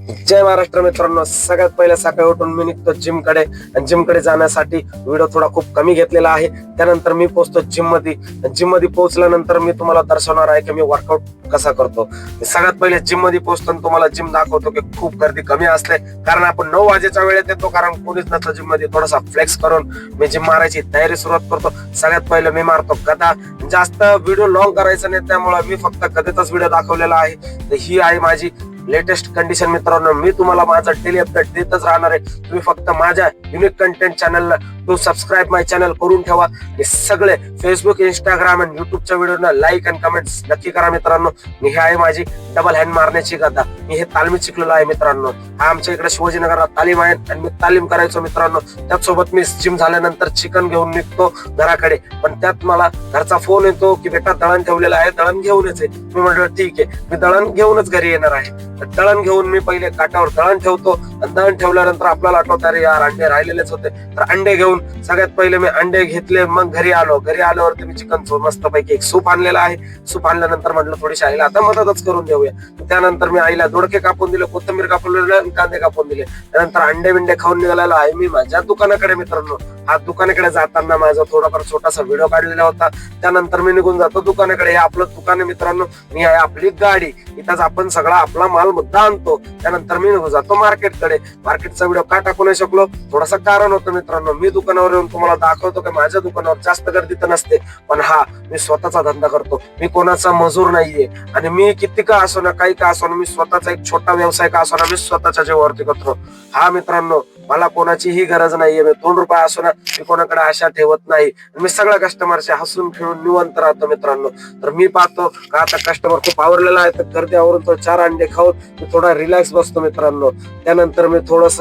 जय महाराष्ट्र मित्रांनो, सगळ्यात पहिल्या सकाळी उठून मी निघतो जिमकडे आणि जिमकडे जाण्यासाठी व्हिडिओ थोडा खूप कमी घेतलेला आहे. त्यानंतर मी पोहोचतो जिम मध्ये पोहोचल्यानंतर मी तुम्हाला दर्शवणार आहे की मी वर्कआउट कसा करतो. सगळ्यात पहिले जिम मध्ये पोहोचतो आणि तुम्हाला जिम दाखवतो की खूप गर्दी कमी असते, कारण आपण 9 वाजेच्या वेळेत येतो, कारण कोणीच नसतं जिम मध्ये. थोडासा फ्लेक्स करून मी जिम मारायची तयारी सुरुवात करतो. सगळ्यात पहिले मी मारतो गदा. जास्त व्हिडिओ लॉंग करायचा नाही, त्यामुळे मी फक्त गदेचाच व्हिडिओ दाखवलेला आहे. तर ही आहे माझी लेटेस्ट कंडिशन मित्रांनो. मी तुम्हाला माझा डेली अपडेट देतच राहणार आहे. तुम्ही फक्त माझ्या युनिक कंटेंट चॅनलला सबस्क्राईब माय चॅनल करून ठेवा. हे सगळे फेसबुक, इंस्टाग्राम आणि युट्यूबच्या व्हिडिओना लाईक आणि कमेंट्स नक्की करा मित्रांनो. मी हे आहे माझी डबल हँड मारण्याची गदा. मी हे तालमी शिकलेलो आहे मित्रांनो. हा आमच्या इकडे शिवाजीनगरला तालीम आहे आणि मी तालीम करायचो मित्रांनो. त्याचसोबत मी जिम झाल्यानंतर चिकन घेऊन निघतो घराकडे, पण त्यात मला घरचा फोन येतो की बेटा दळण ठेवलेलं आहे, दळण घेऊनच आहे. मी म्हटलं ठीक आहे, मी दळण घेऊनच घरी येणार आहे. दळण घेऊन मी पहिले काटावर दळण ठेवतो आणि दळण ठेवल्यानंतर आपल्याला आठवत अरे यार अंडे राहिलेलेच होते, तर अंडे घेऊन सगळ्यात पहिले मी अंडे घेतले. मग घरी आल्यावरती मी चिकन मस्त पैकी एक सूप आणलेला आहे. सूप आणल्यानंतर म्हटलं थोडीशी आईला आता मदतच करून देऊया. त्यानंतर मी आईला दोडके कापून दिले, कोथिंबीर कापून दिले आणि कांदे कापून दिले. त्यानंतर अंडे बिंडे खाऊन निघालेलो आहे मी माझ्या दुकानाकडे मित्रांनो. हा दुकानाकडे जाताना माझा थोडाफार छोटासा व्हिडिओ काढलेला होता. त्यानंतर मी निघून जातो दुकानाकडे. हे आपलं दुकान आहे मित्रांनो, मी आहे आपली गाडी. इथंच आपण सगळा आपला माल मुद्दा आणतो. त्यानंतर मी निघून जातो मार्केटकडे. मार्केटचा व्हिडिओ का टाकू नाही शकलो, थोडासा कारण होतं मित्रांनो. मी दुकानावर येऊन तुम्हाला दाखवतो की माझ्या दुकानावर जास्त गर्दी तर नसते, पण हा मी स्वतःचा धंदा करतो. मी कोणाचा मजूर नाहीये आणि मी किती का असो ना, काही का असो ना, मी स्वतःचा एक छोटा व्यवसाय का असो ना, मी स्वतःच्या जीवावरती करतो. हा मित्रांनो, मला कोणाचीही गरज नाहीये. मी 2 रुपये असो ना, मी कोणाकडे आशा ठेवत नाही. मी सगळ्या कस्टमरशी हसून खेळून निवांत राहतो मित्रांनो. तर मी पाहतो का आता कस्टमर खूप आवडलेला आहे, तर गर्दी आवरून तो 4 अंडे खाऊन मी थोडा रिलॅक्स बसतो मित्रांनो. त्यानंतर मी थोडस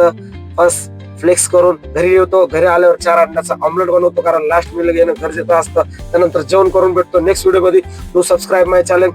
बस फ्लेक्स करून घरी येतो. घरी आल्यावर 4 अंड्याचा ऑमलेट बनवतो, कारण लास्ट मील घेणं गरजेचं असतं. त्यानंतर जेवण करून भेटतो. नेक्स्ट व्हिडिओ मध्ये सबस्क्राईब माय चॅनल.